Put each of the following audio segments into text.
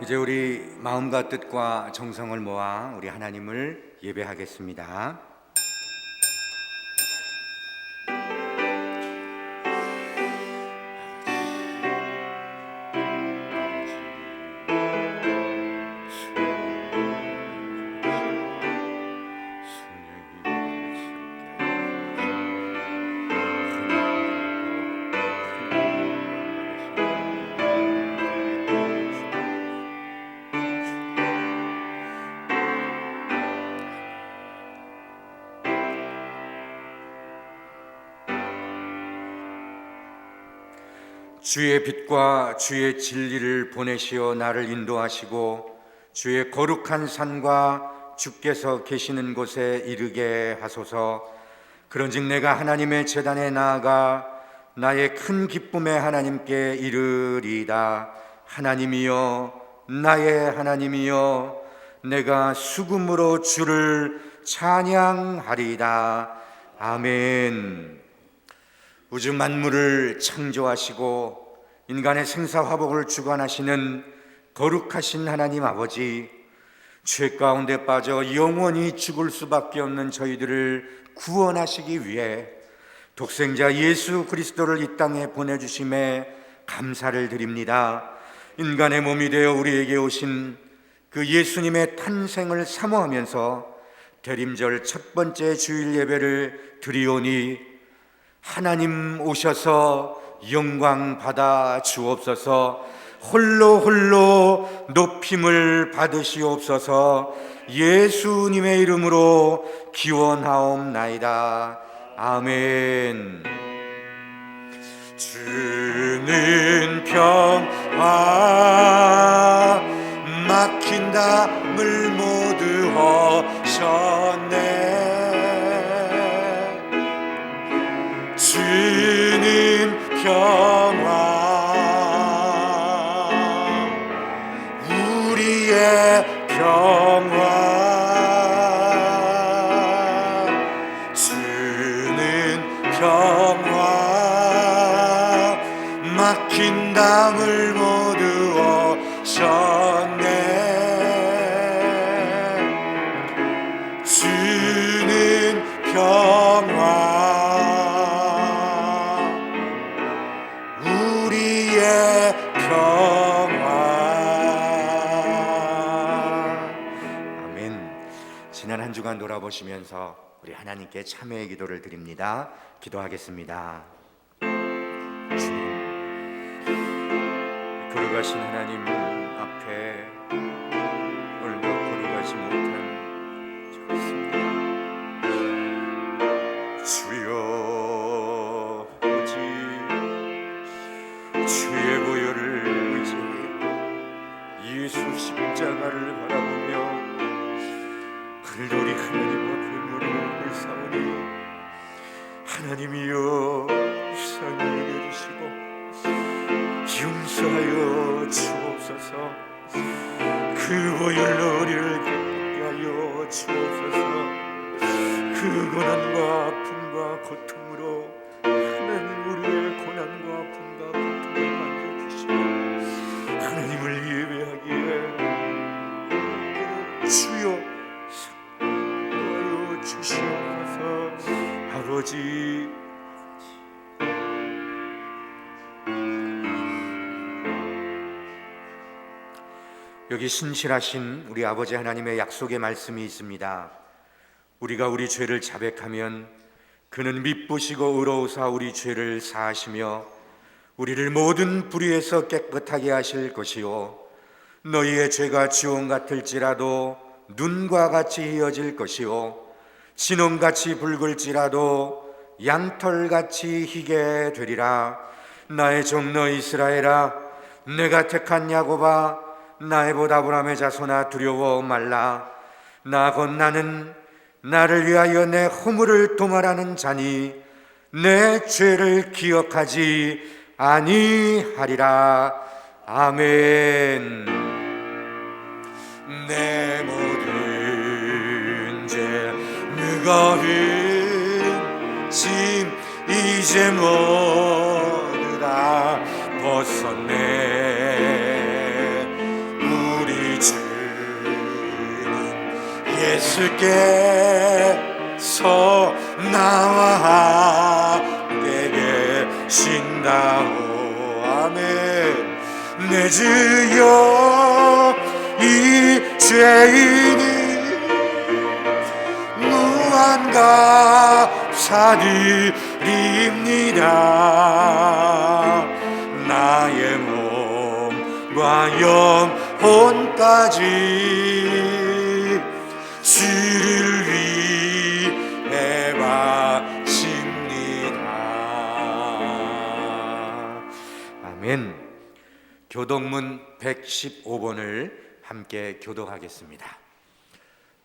이제 우리 마음과 뜻과 정성을 모아 우리 하나님을 예배하겠습니다. 주의 빛과 주의 진리를 보내시어 나를 인도하시고 주의 거룩한 산과 주께서 계시는 곳에 이르게 하소서. 그런즉 내가 하나님의 제단에 나아가 나의 큰 기쁨의 하나님께 이르리이다. 하나님이여, 나의 하나님이여, 내가 수금으로 주를 찬양하리이다. 아멘. 우주 만물을 창조하시고 인간의 생사화복을 주관하시는 거룩하신 하나님 아버지, 죄 가운데 빠져 영원히 죽을 수밖에 없는 저희들을 구원하시기 위해 독생자 예수 그리스도를 이 땅에 보내주심에 감사를 드립니다. 인간의 몸이 되어 우리에게 오신 그 예수님의 탄생을 사모하면서 대림절 첫 번째 주일 예배를 드리오니 하나님 오셔서 영광 받아 주옵소서. 홀로 높임을 받으시옵소서. 예수님의 이름으로 기원하옵나이다. 아멘. 주는 평화 막힌 담을 모두 허셨네. 주는 평화, 우리의 평화. 주는 평화, 막힌 담을 모두 어셨네. 주는 평화, 지난 한 주간 돌아보시면서 우리 하나님께 참회의 기도를 드립니다. 기도하겠습니다. 거룩하신 하나님 앞에 오늘도 거룩하지 못한 저였습니다. 주여, 오직 주의 보혈을 의지하여 예수 십자가를 바라보며 우리 하나님 앞에 무릎을 사오니 하나님이여 불쌍히 여겨주시고 용서하여 주옵소서. 그 보혈로 우리를 기쁘게 하여 주옵소서. 그 고난과 아픔과 고통으로 하나님 우리의 고난과 아픔과 고통을 만져주시고 하나님을 예배하기에 주여 주시옵소서. 아버지, 여기 신실하신 우리 아버지 하나님의 약속의 말씀이 있습니다. 우리가 우리 죄를 자백하면 그는 미쁘시고 의로우사 우리 죄를 사하시며 우리를 모든 불의에서 깨끗하게 하실 것이요 너희의 죄가 지옥 같을지라도 눈과 같이 희어질 것이요 진홍같이 붉을지라도 양털같이 희게 되리라. 나의 종너 이스라엘아, 내가 택한 야곱아, 나의 봇 아브라함의 자손아, 두려워 말라. 나 곧 나는 나를 위하여 내 허물을 도말하는 자니 내 죄를 기억하지 아니하리라. 아멘. 내 모든 죄 누가 진 이제 모두 다 벗었네. 주께서 나와 함께 계신다오. 아멘. 내 주여, 이 죄인이 무한감사드립니다. 나의 몸과 영혼까지 주를 위해 바칩니다. 아멘. 교동문 115번을 함께 교독하겠습니다.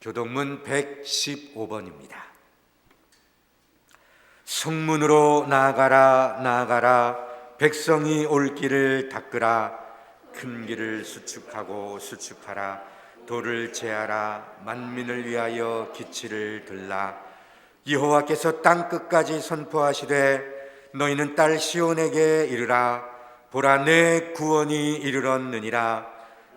교동문 115번입니다. 성문으로 나아가라, 나아가라. 백성이 올 길을 닦으라. 큰 길을 수축하고 수축하라. 돌을 제하라. 만민을 위하여 기치를 들라. 여호와께서 땅 끝까지 선포하시되 너희는 딸 시온에게 이르라. 보라, 내 구원이 이르렀느니라.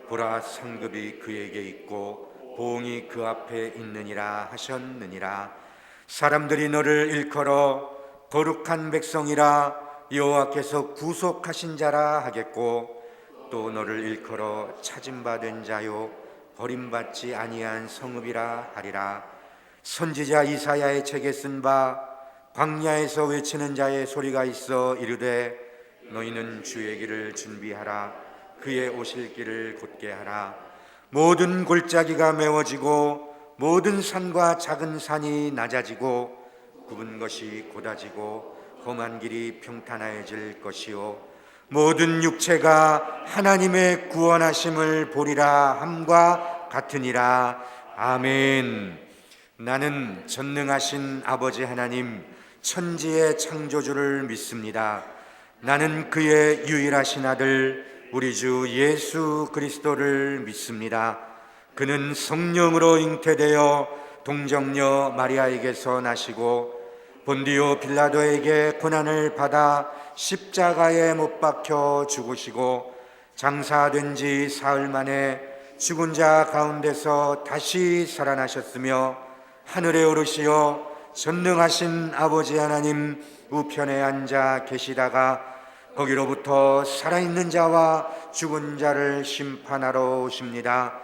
보라, 상급이 그에게 있고 보응이 그 앞에 있느니라 하셨느니라. 사람들이 너를 일컬어 거룩한 백성이라 여호와께서 구속하신 자라 하겠고, 또 너를 일컬어 찾음받은 자요 버림받지 아니한 성읍이라 하리라. 선지자 이사야의 책에 쓴 바 광야에서 외치는 자의 소리가 있어 이르되 너희는 주의 길을 준비하라. 그의 오실 길을 곧게 하라. 모든 골짜기가 메워지고 모든 산과 작은 산이 낮아지고 굽은 것이 곧아지고 험한 길이 평탄해질 것이요 모든 육체가 하나님의 구원하심을 보리라 함과 같으니라. 아멘. 나는 전능하신 아버지 하나님, 천지의 창조주를 믿습니다. 나는 그의 유일하신 아들 우리 주 예수 그리스도를 믿습니다. 그는 성령으로 잉태되어 동정녀 마리아에게서 나시고 본디오 빌라도에게 고난을 받아 십자가에 못 박혀 죽으시고 장사된 지 사흘 만에 죽은 자 가운데서 다시 살아나셨으며 하늘에 오르시어 전능하신 아버지 하나님 우편에 앉아 계시다가 거기로부터 살아있는 자와 죽은 자를 심판하러 오십니다.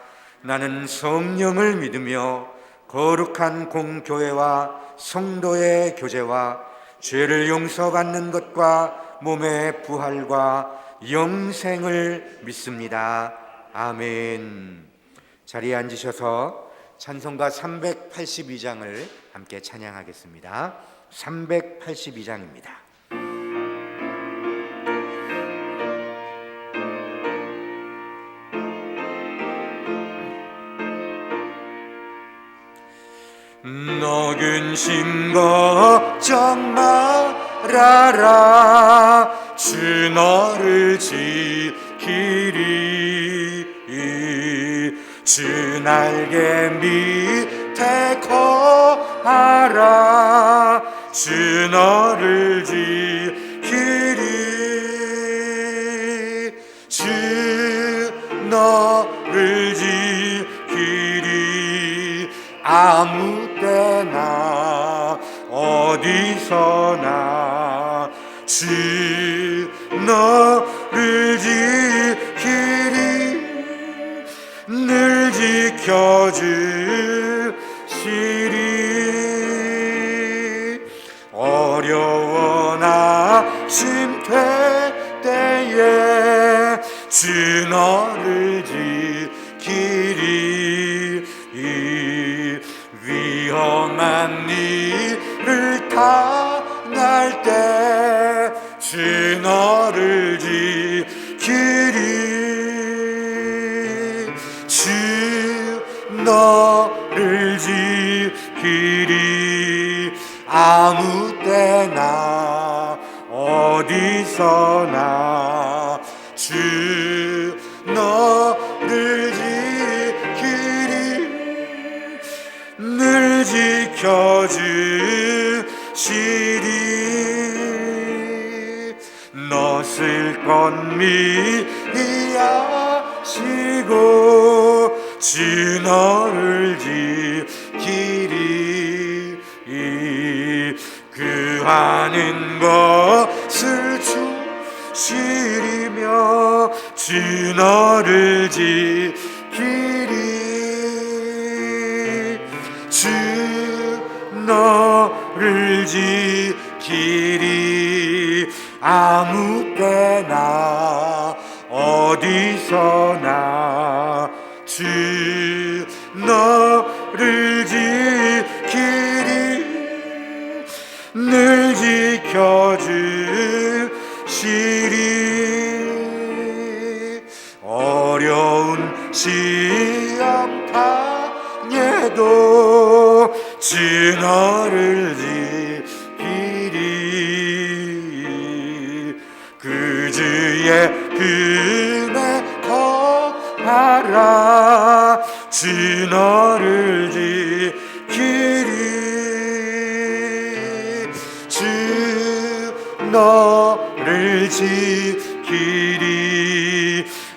나는 성령을 믿으며 거룩한 공교회와 성도의 교제와 죄를 용서받는 것과 몸의 부활과 영생을 믿습니다. 아멘. 자리에 앉으셔서 찬송가 382장을 함께 찬양하겠습니다. 382장입니다. 너 근심 걱정 말아라. 주 너를 지키리. 주 날개 밑에 거하라. 주 너를 지키리. 주 너를 지키리. 아무 때나 어디서나 주 너를 지키리. 늘 지켜주시리. 어려워나 심퇴 때에 주 너를 지키리. 위험한 일을 당할 때 주 너를 지키리. 주 너를 지키리. 아무 때나 어디서나 주 너를 지키리. 늘 지켜주시리. 너쓸 것 미리하시고 주 너를 지키리. 많은 것을 주시리며 주 너를 지키리 주 너를 지키리 아무 때나 어디서나 주 너를 지키리 늘 지켜주시리 어려운 시험 당해도 주 너를 지키리 그 주의 은혜 거하라 주 너를 지키리 주 너를 지키리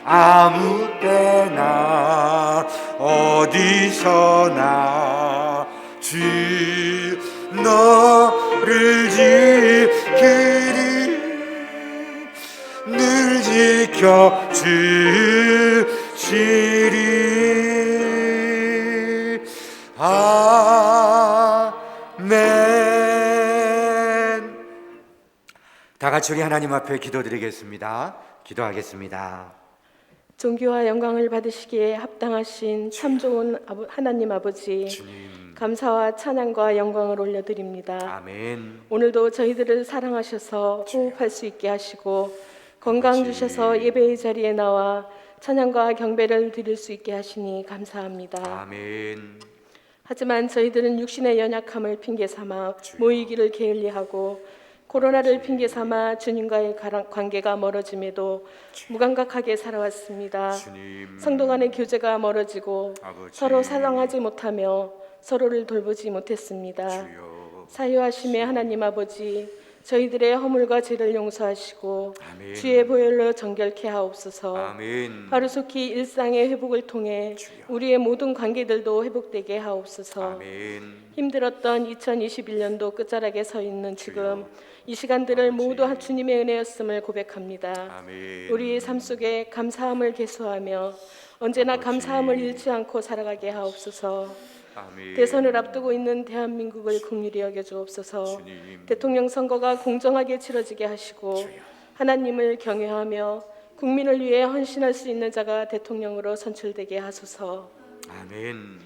아무 때나 어디서나 주 너를 지키리 늘 지켜주시리 아멘. 다 같이 우리 하나님 앞에 기도드리겠습니다. 기도하겠습니다. 존귀와 영광을 받으시기에 합당하신 참 좋은 하나님 아버지, 주님, 감사와 찬양과 영광을 올려드립니다. 아멘. 오늘도 저희들을 사랑하셔서 호흡할 수 있게 하시고 건강 아버지. 주셔서 예배의 자리에 나와 찬양과 경배를 드릴 수 있게 하시니 감사합니다. 아멘. 하지만 저희들은 육신의 연약함을 핑계 삼아 주여. 모이기를 게을리하고 코로나를 핑계 삼아 주님과의 관계가 멀어짐에도 무감각하게 살아왔습니다. 주님, 성도 간의 교제가 멀어지고 아버지. 서로 사랑하지 못하며 서로를 돌보지 못했습니다. 주여. 사유하심의 하나님 아버지, 저희들의 허물과 죄를 용서하시고 아멘. 주의 보혈로 정결케 하옵소서. 아멘. 하루속히 일상의 회복을 통해 주여. 우리의 모든 관계들도 회복되게 하옵소서. 아멘. 힘들었던 2021년도 끝자락에 서 있는 지금 주여. 이 시간들을 아버지. 모두 주님의 은혜였음을 고백합니다. 아멘. 우리의 삶 속에 감사함을 계수하며 언제나 아버지. 감사함을 잃지 않고 살아가게 하옵소서. 아멘. 대선을 앞두고 있는 대한민국을 긍휼히 여겨 주옵소서. 주님. 대통령 선거가 공정하게 치러지게 하시고 주여. 하나님을 경외하며 국민을 위해 헌신할 수 있는 자가 대통령으로 선출되게 하소서. 아멘.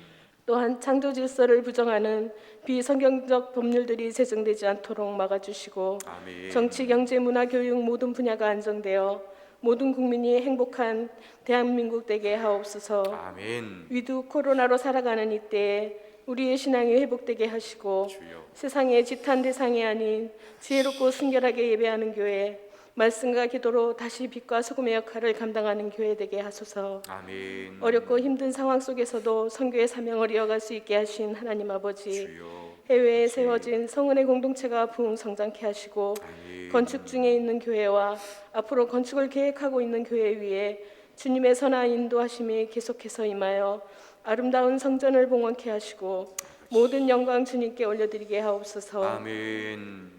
또한 창조 질서를 부정하는 비성경적 법률들이 제정되지 않도록 막아주시고 아멘. 정치, 경제, 문화, 교육 모든 분야가 안정되어 모든 국민이 행복한 대한민국 되게 하옵소서. 아멘. 위드 코로나로 살아가는 이때에 우리의 신앙이 회복되게 하시고 주여. 세상의 지탄 대상이 아닌 지혜롭고 순결하게 예배하는 교회, 말씀과 기도로 다시 빛과 소금의 역할을 감당하는 교회 되게 하소서. 아멘. 어렵고 힘든 상황 속에서도 선교의 사명을 이어갈 수 있게 하신 하나님 아버지, 주여. 해외에 세워진 성은의 공동체가 부흥 성장케 하시고 아멘. 건축 중에 있는 교회와 앞으로 건축을 계획하고 있는 교회 위에 주님의 선한 인도하심이 계속해서 임하여 아름다운 성전을 봉헌케 하시고 모든 영광 주님께 올려드리게 하옵소서. 아멘.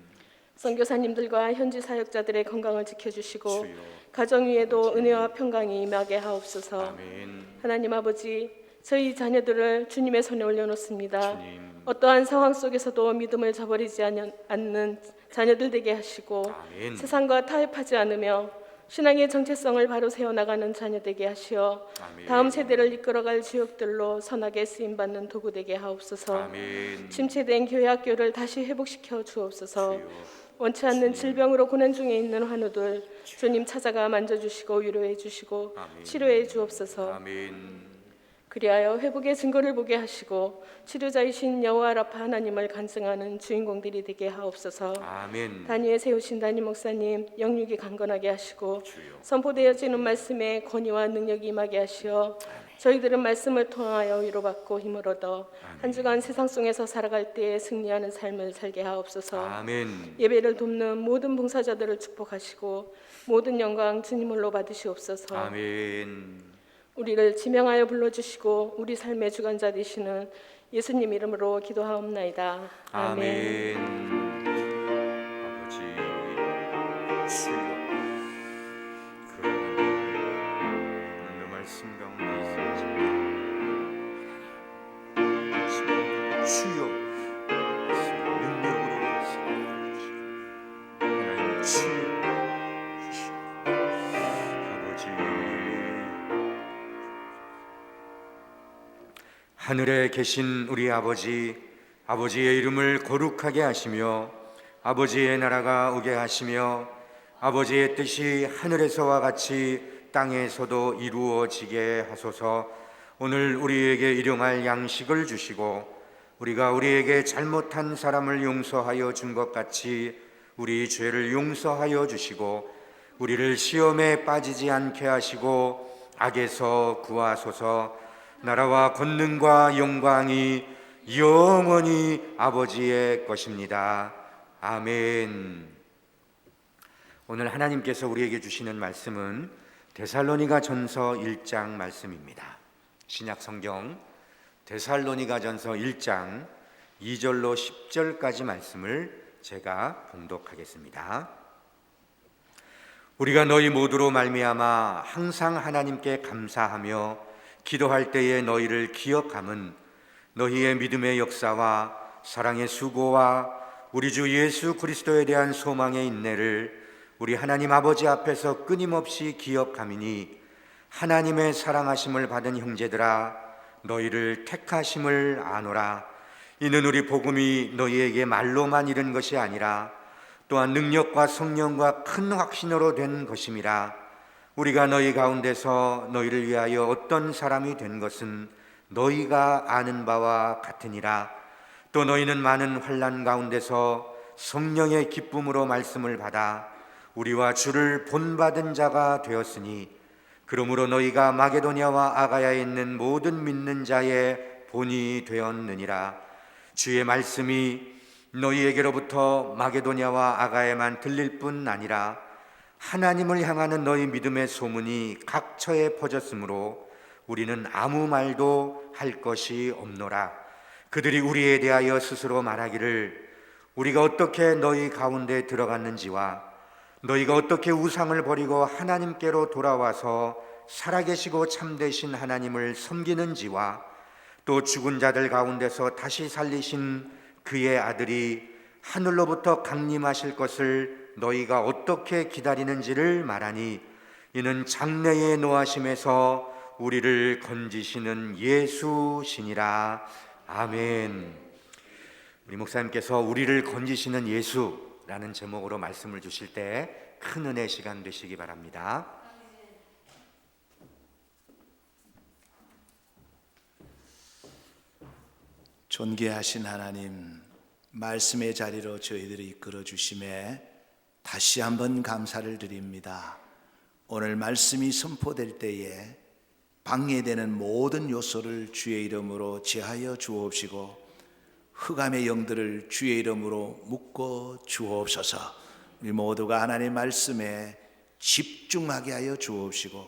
선교사님들과 현지 사역자들의 건강을 지켜주시고 주여. 가정 위에도 아버지. 은혜와 평강이 임하게 하옵소서. 아멘. 하나님 아버지, 저희 자녀들을 주님의 손에 올려놓습니다. 주님. 어떠한 상황 속에서도 믿음을 저버리지 않는 자녀들 되게 하시고 아멘. 세상과 타협하지 않으며 신앙의 정체성을 바로 세워나가는 자녀 되게 하시어 아멘. 다음 세대를 이끌어갈 주역들로 선하게 쓰임받는 도구 되게 하옵소서. 아멘. 침체된 교회 학교를 다시 회복시켜 주옵소서. 주여. 원치 않는 질병으로 고난 중에 있는 환우들 주님 찾아가 만져주시고 위로해 주시고 아멘. 치료해 주옵소서. 아멘. 그리하여 회복의 증거를 보게 하시고 치료자이신 여호와 라파 하나님을 간증하는 주인공들이 되게 하옵소서. 아멘. 단위에 세우신 담임 목사님 영육이 강건하게 하시고 주여. 선포되어지는 말씀에 권위와 능력이 임하게 하시어 저희들은 말씀을 통하여 위로받고 힘을 얻어 한 주간 세상 속에서 살아갈 때에 승리하는 삶을 살게 하옵소서. 아멘. 예배를 돕는 모든 봉사자들을 축복하시고 모든 영광 주님 홀로 받으시옵소서. 아멘. 우리를 지명하여 불러주시고 우리 삶의 주관자 되시는 예수님 이름으로 기도하옵나이다. 아멘. 아멘. 주여 능력으로 하나님 치유 주시고 아버지 하늘에 계신 우리 아버지의 이름을 거룩하게 하시며 아버지의 나라가 오게 하시며 아버지의 뜻이 하늘에서와 같이 땅에서도 이루어지게 하소서. 오늘 우리에게 일용할 양식을 주시고 우리가 우리에게 잘못한 사람을 용서하여 준 것 같이 우리 죄를 용서하여 주시고 우리를 시험에 빠지지 않게 하시고 악에서 구하소서. 나라와 권능과 영광이 영원히 아버지의 것입니다. 아멘. 오늘 하나님께서 우리에게 주시는 말씀은 데살로니가전서 1장 말씀입니다. 신약 성경 데살로니가전서 1장 2절로 10절까지 말씀을 제가 봉독하겠습니다. 우리가 너희 모두로 말미암아 항상 하나님께 감사하며 기도할 때에 너희를 기억함은 너희의 믿음의 역사와 사랑의 수고와 우리 주 예수 그리스도에 대한 소망의 인내를 우리 하나님 아버지 앞에서 끊임없이 기억함이니 하나님의 사랑하심을 받은 형제들아 너희를 택하심을 아노라. 이는 우리 복음이 너희에게 말로만 이른 것이 아니라 또한 능력과 성령과 큰 확신으로 된 것임이라. 우리가 너희 가운데서 너희를 위하여 어떤 사람이 된 것은 너희가 아는 바와 같으니라. 또 너희는 많은 환난 가운데서 성령의 기쁨으로 말씀을 받아 우리와 주를 본받은 자가 되었으니 그러므로 너희가 마게도냐와 아가야에 있는 모든 믿는 자의 본이 되었느니라. 주의 말씀이 너희에게로부터 마게도냐와 아가야에만 들릴 뿐 아니라 하나님을 향하는 너희 믿음의 소문이 각처에 퍼졌으므로 우리는 아무 말도 할 것이 없노라. 그들이 우리에 대하여 스스로 말하기를 우리가 어떻게 너희 가운데 들어갔는지와 너희가 어떻게 우상을 버리고 하나님께로 돌아와서 살아계시고 참되신 하나님을 섬기는지와 또 죽은 자들 가운데서 다시 살리신 그의 아들이 하늘로부터 강림하실 것을 너희가 어떻게 기다리는지를 말하니 이는 장래의 노하심에서 우리를 건지시는 예수시니라. 아멘. 우리 목사님께서 우리를 건지시는 예수라는 제목으로 말씀을 주실 때 큰 은혜 시간 되시기 바랍니다. 존귀하신 하나님, 말씀의 자리로 저희들을 이끌어 주심에 다시 한번 감사를 드립니다. 오늘 말씀이 선포될 때에 방해되는 모든 요소를 주의 이름으로 제하여 주옵시고 흑암의 영들을 주의 이름으로 묶어 주옵소서. 우리 모두가 하나님의 말씀에 집중하게 하여 주옵시고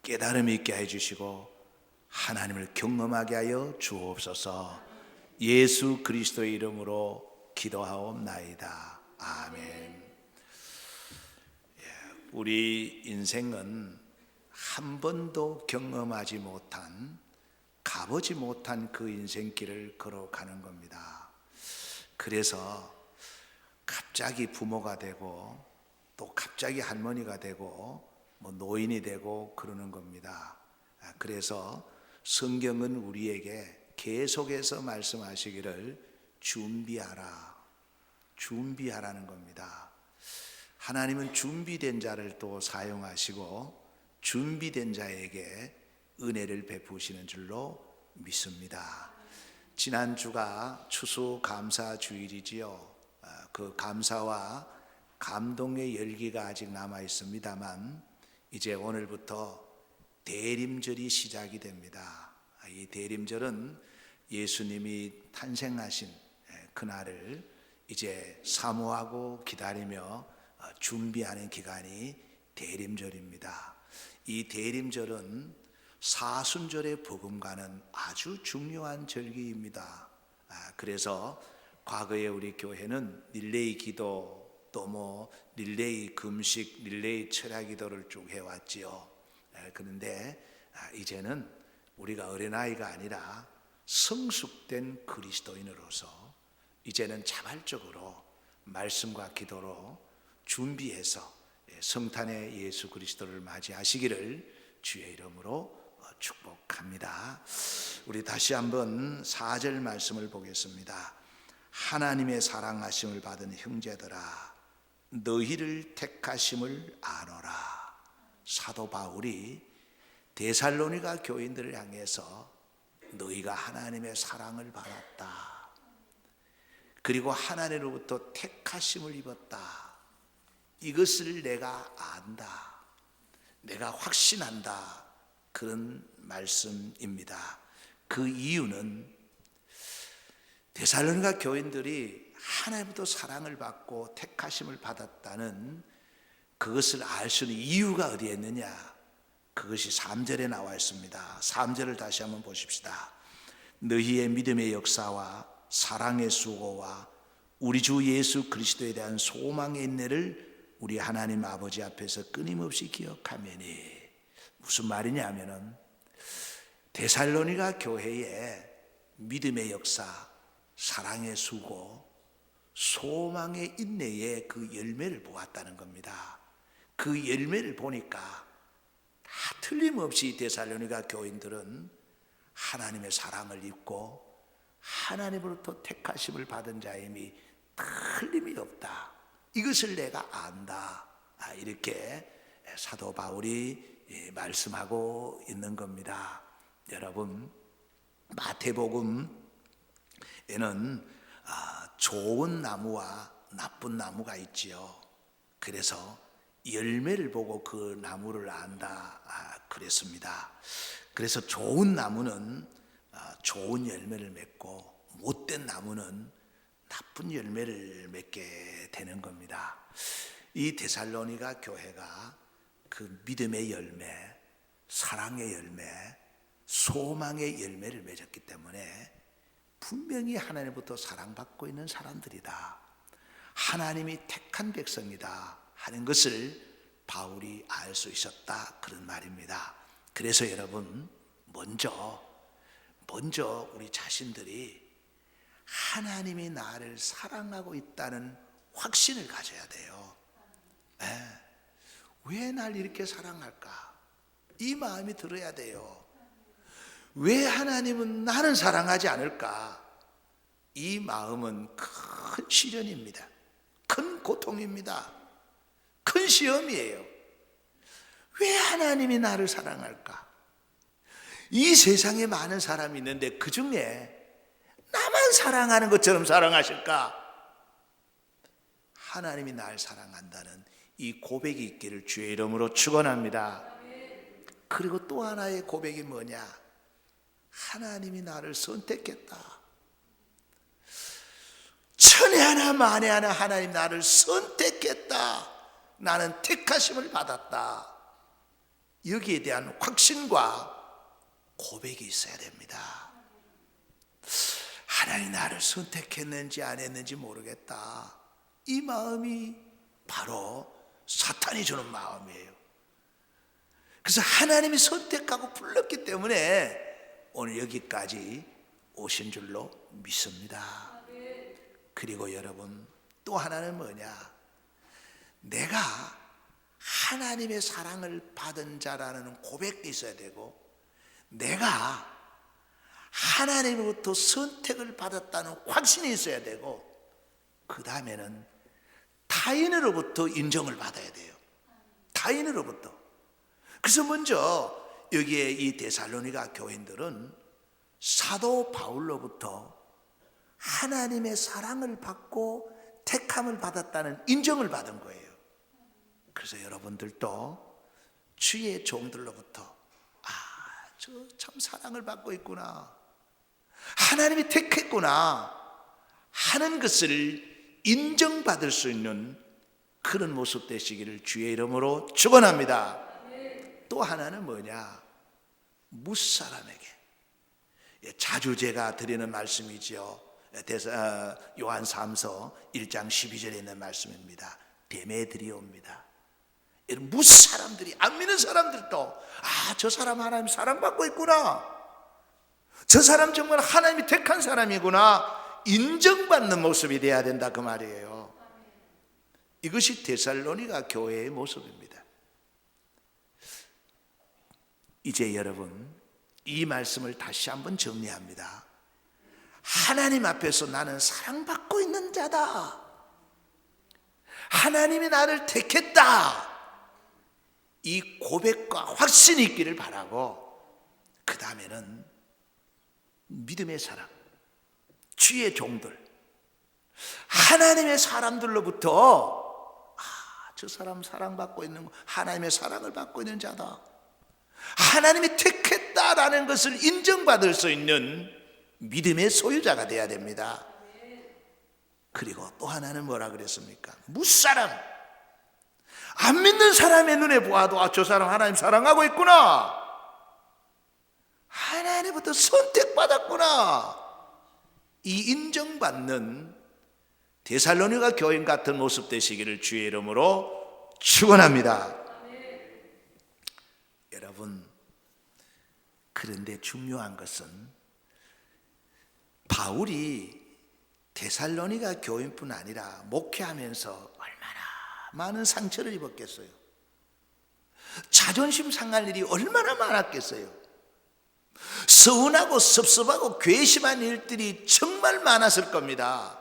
깨달음 있게 해주시고 하나님을 경험하게 하여 주옵소서. 예수 그리스도의 이름으로 기도하옵나이다. 아멘. 우리 인생은 한 번도 경험하지 못한, 가보지 못한 그 인생길을 걸어가는 겁니다. 그래서 갑자기 부모가 되고 또 갑자기 할머니가 되고 뭐 노인이 되고 그러는 겁니다. 그래서 성경은 우리에게 계속해서 말씀하시기를 준비하라는 겁니다. 하나님은 준비된 자를 또 사용하시고 준비된 자에게 은혜를 베푸시는 줄로 믿습니다. 지난주가 추수감사주일이지요. 그 감사와 감동의 열기가 아직 남아 있습니다만 이제 오늘부터 대림절이 시작이 됩니다. 이 대림절은 예수님이 탄생하신 그날을 이제 사모하고 기다리며 준비하는 기간이 대림절입니다. 이 대림절은 사순절의 복음과는 아주 중요한 절기입니다. 그래서 과거에 우리 교회는 릴레이 기도 또 릴레이 금식, 릴레이 철야 기도를 쭉 해왔지요. 그런데 이제는 우리가 어린아이가 아니라 성숙된 그리스도인으로서 이제는 자발적으로 말씀과 기도로 준비해서 성탄의 예수 그리스도를 맞이하시기를 주의 이름으로 축복합니다. 우리 다시 한번 4절 말씀을 보겠습니다. 하나님의 사랑하심을 받은 형제들아, 너희를 택하심을 아노라. 사도 바울이 데살로니가 교인들을 향해서 너희가 하나님의 사랑을 받았다, 그리고 하나님으로부터 택하심을 입었다, 이것을 내가 안다, 내가 확신한다, 그런 말씀입니다. 그 이유는 데살로니가 교인들이 하나님부터 사랑을 받고 택하심을 받았다는 그것을 알 수 있는 이유가 어디에 있느냐? 그것이 3절에 나와 있습니다. 3절을 다시 한번 보십시다. 너희의 믿음의 역사와 사랑의 수고와 우리 주 예수 그리스도에 대한 소망의 인내를 우리 하나님 아버지 앞에서 끊임없이 기억하매니. 무슨 말이냐 하면은 데살로니가 교회의 믿음의 역사, 사랑의 수고, 소망의 인내의 그 열매를 보았다는 겁니다. 그 열매를 보니까 다 틀림없이 데살로니가 교인들은 하나님의 사랑을 입고 하나님으로부터 택하심을 받은 자임이 틀림이 없다, 이것을 내가 안다, 이렇게 사도 바울이 말씀하고 있는 겁니다. 여러분, 마태복음에는 좋은 나무와 나쁜 나무가 있지요. 그래서 열매를 보고 그 나무를 안다 그랬습니다. 그래서 좋은 나무는 좋은 열매를 맺고 못된 나무는 나쁜 열매를 맺게 되는 겁니다. 이 데살로니가 교회가 그 믿음의 열매, 사랑의 열매, 소망의 열매를 맺었기 때문에 분명히 하나님부터 사랑받고 있는 사람들이다, 하나님이 택한 백성이다 하는 것을 바울이 알 수 있었다, 그런 말입니다. 그래서 여러분, 먼저 우리 자신들이 하나님이 나를 사랑하고 있다는 확신을 가져야 돼요. 왜 날 이렇게 사랑할까? 이 마음이 들어야 돼요. 왜 하나님은 나를 사랑하지 않을까? 이 마음은 큰 시련입니다. 큰 고통입니다. 큰 시험이에요. 왜 하나님이 나를 사랑할까? 이 세상에 많은 사람이 있는데 그 중에 나만 사랑하는 것처럼 사랑하실까? 하나님이 날 사랑한다는 이 고백이 있기를 주의 이름으로 축원합니다. 그리고 또 하나의 고백이 뭐냐? 하나님이 나를 선택했다. 천에 하나 만에 하나 하나님 나를 선택했다. 나는 택하심을 받았다. 여기에 대한 확신과 고백이 있어야 됩니다. 하나님 나를 선택했는지 안 했는지 모르겠다, 이 마음이 바로 사탄이 주는 마음이에요. 그래서 하나님이 선택하고 불렀기 때문에 오늘 여기까지 오신 줄로 믿습니다. 그리고 여러분, 또 하나는 뭐냐? 내가 하나님의 사랑을 받은 자라는 고백이 있어야 되고, 내가 하나님으로부터 선택을 받았다는 확신이 있어야 되고, 그 다음에는 타인으로부터 인정을 받아야 돼요. 타인으로부터. 그래서 먼저 여기에 이 데살로니가 교인들은 사도 바울로부터 하나님의 사랑을 받고 택함을 받았다는 인정을 받은 거예요. 그래서 여러분들도 주의 종들로부터 저 참 사랑을 받고 있구나, 하나님이 택했구나 하는 것을 인정받을 수 있는 그런 모습 되시기를 주의 이름으로 축원합니다. 또 하나는 뭐냐? 무사람에게, 자주 제가 드리는 말씀이지요. 요한 3서 1장 12절에 있는 말씀입니다. 데메드리오입니다. 무사람들이, 안 믿는 사람들도 저 사람 하나님 사랑받고 있구나, 저 사람 정말 하나님이 택한 사람이구나 인정받는 모습이 돼야 된다 그 말이에요. 이것이 데살로니가 교회의 모습입니다. 이제 여러분 이 말씀을 다시 한번 정리합니다. 하나님 앞에서 나는 사랑받고 있는 자다. 하나님이 나를 택했다. 이 고백과 확신이 있기를 바라고, 그 다음에는 믿음의 사람, 주의 종들, 하나님의 사람들로부터 저 사람 사랑받고 있는 거, 하나님의 사랑을 받고 있는 자다, 하나님이 택했다라는 것을 인정받을 수 있는 믿음의 소유자가 되어야 됩니다. 그리고 또 하나는 뭐라 그랬습니까? 무사람, 안 믿는 사람의 눈에 보아도 저 사람 하나님 사랑하고 있구나, 하나님부터 선택받았구나, 이 인정받는 데살로니가 교인 같은 모습 되시기를 주의 이름으로 축원합니다. 여러분, 그런데 중요한 것은 바울이 데살로니가 교인뿐 아니라 목회하면서 얼마나 많은 상처를 입었겠어요. 자존심 상할 일이 얼마나 많았겠어요. 서운하고 섭섭하고 괘씸한 일들이 정말 많았을 겁니다.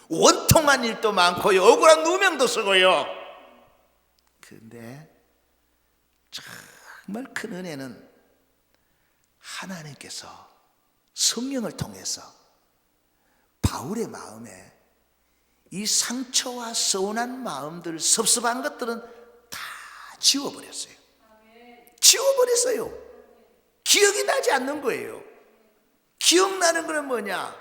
원통한 일도 많고요, 억울한 누명도 쓰고요. 그런데 정말 큰 은혜는 하나님께서 성령을 통해서 바울의 마음에 이 상처와 서운한 마음들, 섭섭한 것들은 다 지워버렸어요. 지워버렸어요. 기억이 나지 않는 거예요. 기억나는 것은 뭐냐?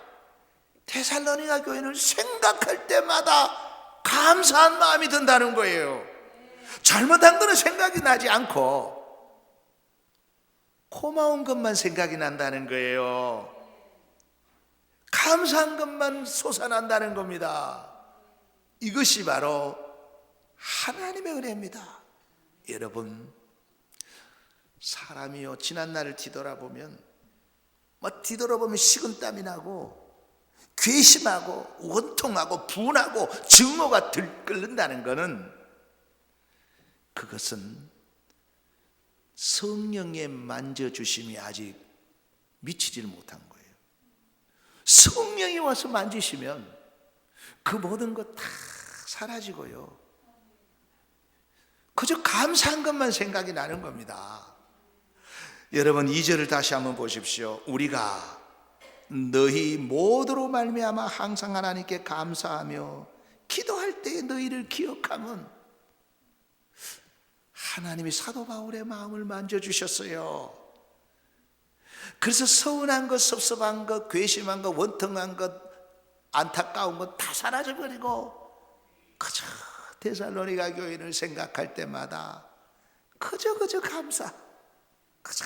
데살로니가 교회를 생각할 때마다 감사한 마음이 든다는 거예요. 잘못한 거는 생각이 나지 않고 고마운 것만 생각이 난다는 거예요. 감사한 것만 솟아난다는 겁니다. 이것이 바로 하나님의 은혜입니다. 여러분, 사람이요, 지난날을 뒤돌아보면 식은땀이 나고 괘씸하고 원통하고 분하고 증오가 들끓는다는 것은, 그것은 성령의 만져주심이 아직 미치지를 못한 거예요. 성령이 와서 만지시면 그 모든 것 다 사라지고요, 그저 감사한 것만 생각이 나는 겁니다. 여러분, 2절을 다시 한번 보십시오. 우리가 너희 모두로 말미암아 항상 하나님께 감사하며 기도할 때에 너희를 기억하면, 하나님이 사도 바울의 마음을 만져주셨어요. 그래서 서운한 것, 섭섭한 것, 괘씸한 것, 원통한 것, 안타까운 것 다 사라져버리고 그저 데살로니가 교인을 생각할 때마다 그저 감사, 그저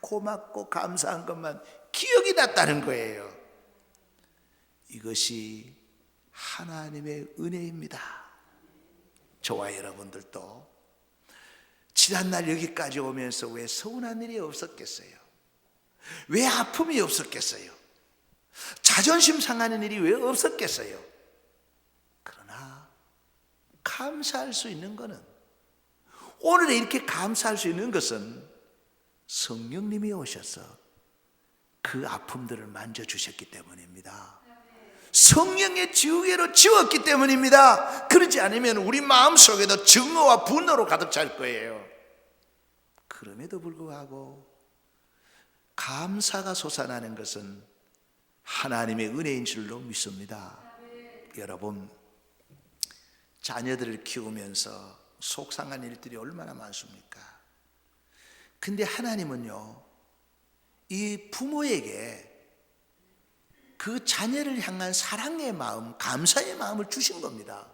고맙고 감사한 것만 기억이 났다는 거예요. 이것이 하나님의 은혜입니다. 저와 여러분들도 지난날 여기까지 오면서 왜 서운한 일이 없었겠어요? 왜 아픔이 없었겠어요? 자존심 상하는 일이 왜 없었겠어요? 그러나 감사할 수 있는 것은, 오늘에 이렇게 감사할 수 있는 것은 성령님이 오셔서 그 아픔들을 만져주셨기 때문입니다. 성령의 지우개로 지웠기 때문입니다. 그렇지 않으면 우리 마음속에도 증오와 분노로 가득 찰 거예요. 그럼에도 불구하고 감사가 솟아나는 것은 하나님의 은혜인 줄로 믿습니다. 여러분, 자녀들을 키우면서 속상한 일들이 얼마나 많습니까? 근데 하나님은요, 이 부모에게 그 자녀를 향한 사랑의 마음, 감사의 마음을 주신 겁니다.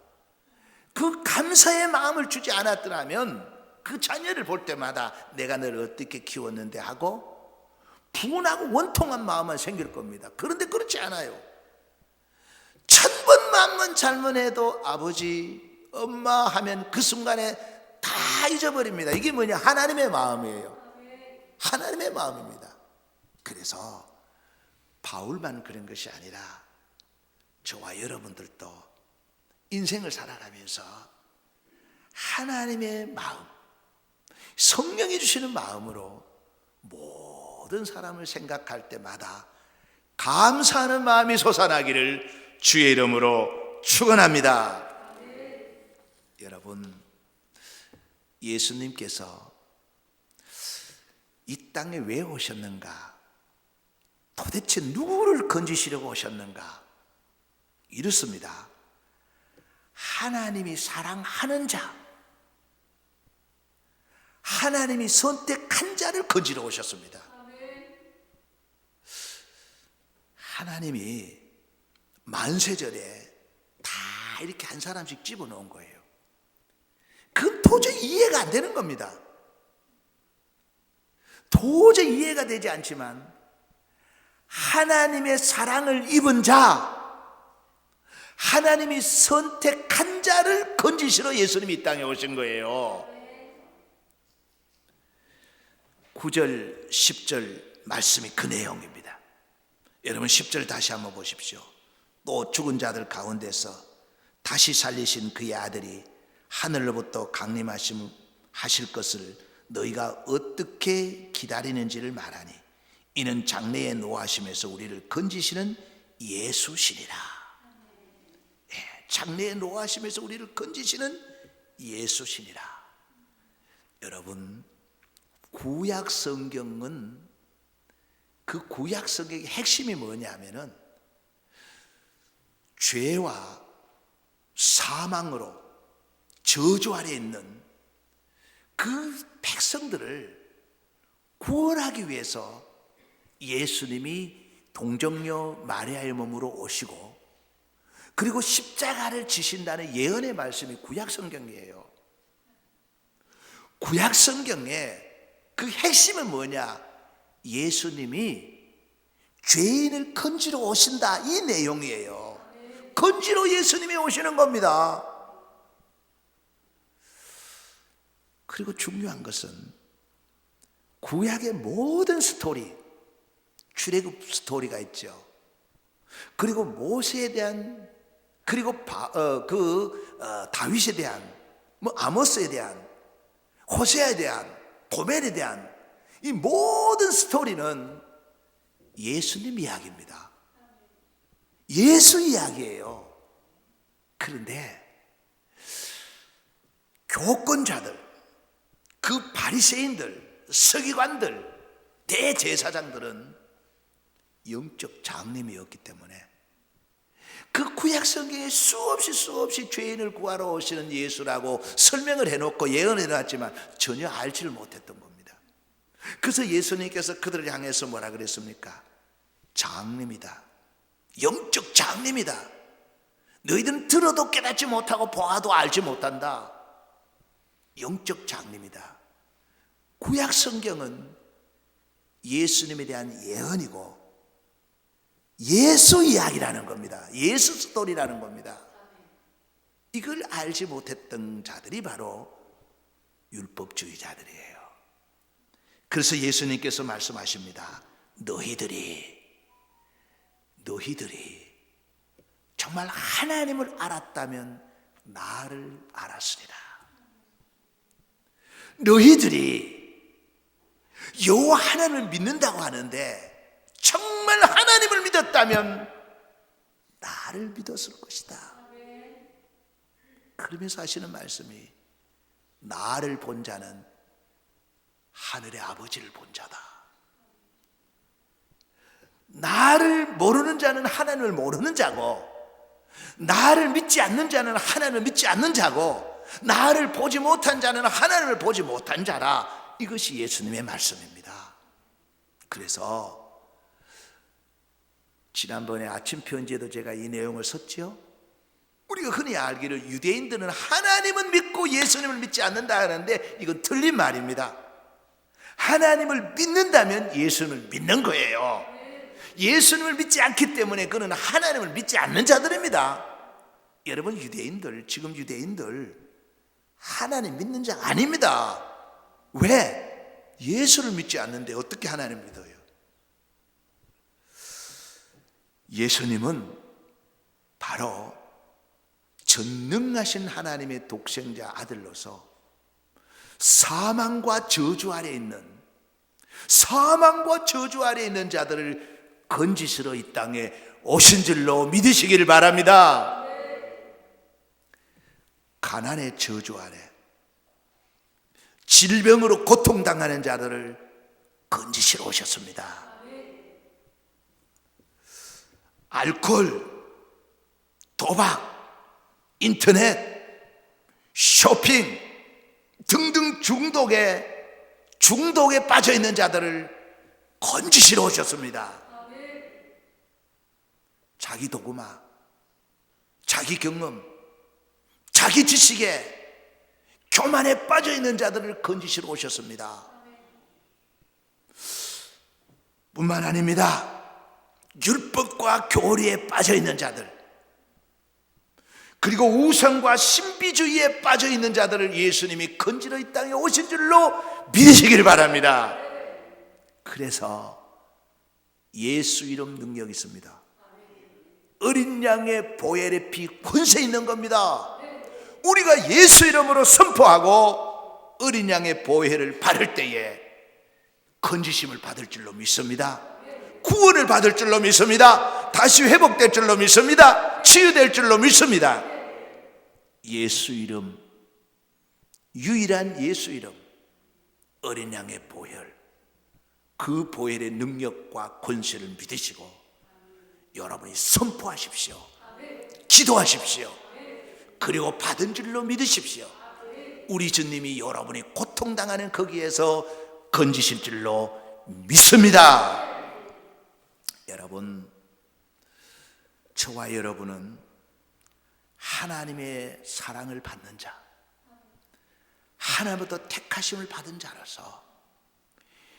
그 감사의 마음을 주지 않았더라면 그 자녀를 볼 때마다 내가 너를 어떻게 키웠는데 하고 분하고 원통한 마음만 생길 겁니다. 그런데 그렇지 않아요. 1000번 만번 잘못해도 아버지, 엄마 하면 그 순간에 다 잊어버립니다. 이게 뭐냐? 하나님의 마음이에요. 하나님의 마음입니다. 그래서 바울만 그런 것이 아니라 저와 여러분들도 인생을 살아가면서 하나님의 마음, 성령이 주시는 마음으로 모든 사람을 생각할 때마다 감사하는 마음이 솟아나기를 주의 이름으로 축원합니다. 여러분, 예수님께서 이 땅에 왜 오셨는가? 도대체 누구를 건지시려고 오셨는가? 이렇습니다. 하나님이 사랑하는 자, 하나님이 선택한 자를 건지러 오셨습니다. 하나님이 만세절에 다 이렇게 한 사람씩 집어넣은 거예요. 그건 도저히 이해가 안 되는 겁니다. 도저히 이해가 되지 않지만 하나님의 사랑을 입은 자, 하나님이 선택한 자를 건지시러 예수님이 이 땅에 오신 거예요. 9절, 10절 말씀이 그 내용입니다. 여러분 10절 다시 한번 보십시오. 또 죽은 자들 가운데서 다시 살리신 그의 아들이 하늘로부터 강림하실 것을 너희가 어떻게 기다리는지를 말하니 이는 장래의 노하심에서 우리를 건지시는 예수시니라. 장래의 노하심에서 우리를 건지시는 예수시니라. 여러분, 구약 성경은 그 구약 성경의 핵심이 뭐냐면은 죄와 사망으로 저주 아래 있는 그 백성들을 구원하기 위해서 예수님이 동정녀 마리아의 몸으로 오시고 그리고 십자가를 지신다는 예언의 말씀이 구약 성경이에요. 구약 성경의 그 핵심은 뭐냐? 예수님이 죄인을 건지러 오신다, 이 내용이에요. 건지러 예수님이 오시는 겁니다. 그리고 중요한 것은 구약의 모든 스토리, 출애굽 스토리가 있죠. 그리고 모세에 대한, 그리고 다윗에 대한, 아모스에 대한, 호세아에 대한, 도멜에 대한 이 모든 스토리는 예수님 이야기입니다. 예수 이야기예요. 그런데 교권자들, 그 바리새인들, 서기관들, 대제사장들은 영적 장님이었기 때문에 그 구약 성경에 수없이 죄인을 구하러 오시는 예수라고 설명을 해놓고 예언을 해놨지만 전혀 알지를 못했던 겁니다. 그래서 예수님께서 그들을 향해서 뭐라 그랬습니까? 장님이다, 영적 장님이다. 너희들은 들어도 깨닫지 못하고 보아도 알지 못한다. 영적 장님이다. 구약 성경은 예수님에 대한 예언이고 예수 이야기라는 겁니다. 예수 스토리라는 겁니다. 이걸 알지 못했던 자들이 바로 율법주의자들이에요. 그래서 예수님께서 말씀하십니다. 너희들이 정말 하나님을 알았다면 나를 알았으리라. 너희들이 여호와 하나님을 믿는다고 하는데 정말 하나님을 믿었다면 나를 믿었을 것이다. 그러면서 하시는 말씀이 나를 본 자는 하늘의 아버지를 본 자다. 나를 모르는 자는 하나님을 모르는 자고, 나를 믿지 않는 자는 하나님을 믿지 않는 자고, 나를 보지 못한 자는 하나님을 보지 못한 자라. 이것이 예수님의 말씀입니다. 그래서 지난번에 아침 편지에도 제가 이 내용을 썼죠. 우리가 흔히 알기를 유대인들은 하나님은 믿고 예수님을 믿지 않는다 하는데 이건 틀린 말입니다. 하나님을 믿는다면 예수님을 믿는 거예요. 예수님을 믿지 않기 때문에 그는 하나님을 믿지 않는 자들입니다. 여러분, 지금 유대인들 하나님 믿는 자 아닙니다. 왜? 예수를 믿지 않는데 어떻게 하나님 믿어요? 예수님은 바로 전능하신 하나님의 독생자 아들로서 사망과 저주 아래 있는 자들을 건지시러 이 땅에 오신 줄로 믿으시기를 바랍니다. 가난의 저주 아래, 질병으로 고통당하는 자들을 건지시러 오셨습니다. 알코올, 도박, 인터넷, 쇼핑 등등 중독에 빠져 있는 자들을 건지시러 오셨습니다. 자기 도구마, 자기 경험, 자기 지식에 교만에 빠져 있는 자들을 건지시러 오셨습니다. 뿐만 아닙니다. 율법과 교리에 빠져 있는 자들, 그리고 우상과 신비주의에 빠져 있는 자들을 예수님이 건지러 이 땅에 오신 줄로 믿으시길 바랍니다. 그래서 예수 이름 능력이 있습니다. 어린 양의 보혈의 피 권세 있는 겁니다. 우리가 예수 이름으로 선포하고 어린 양의 보혈을 바를 때에 건지심을 받을 줄로 믿습니다. 구원을 받을 줄로 믿습니다. 다시 회복될 줄로 믿습니다. 치유될 줄로 믿습니다. 예수 이름, 유일한 예수 이름, 어린 양의 보혈, 그 보혈의 능력과 권세를 믿으시고 여러분이 선포하십시오. 기도하십시오. 그리고 받은 줄로 믿으십시오. 우리 주님이 여러분이 고통당하는 거기에서 건지실 줄로 믿습니다. 여러분, 저와 여러분은 하나님의 사랑을 받는 자, 하나님부터 택하심을 받은 자라서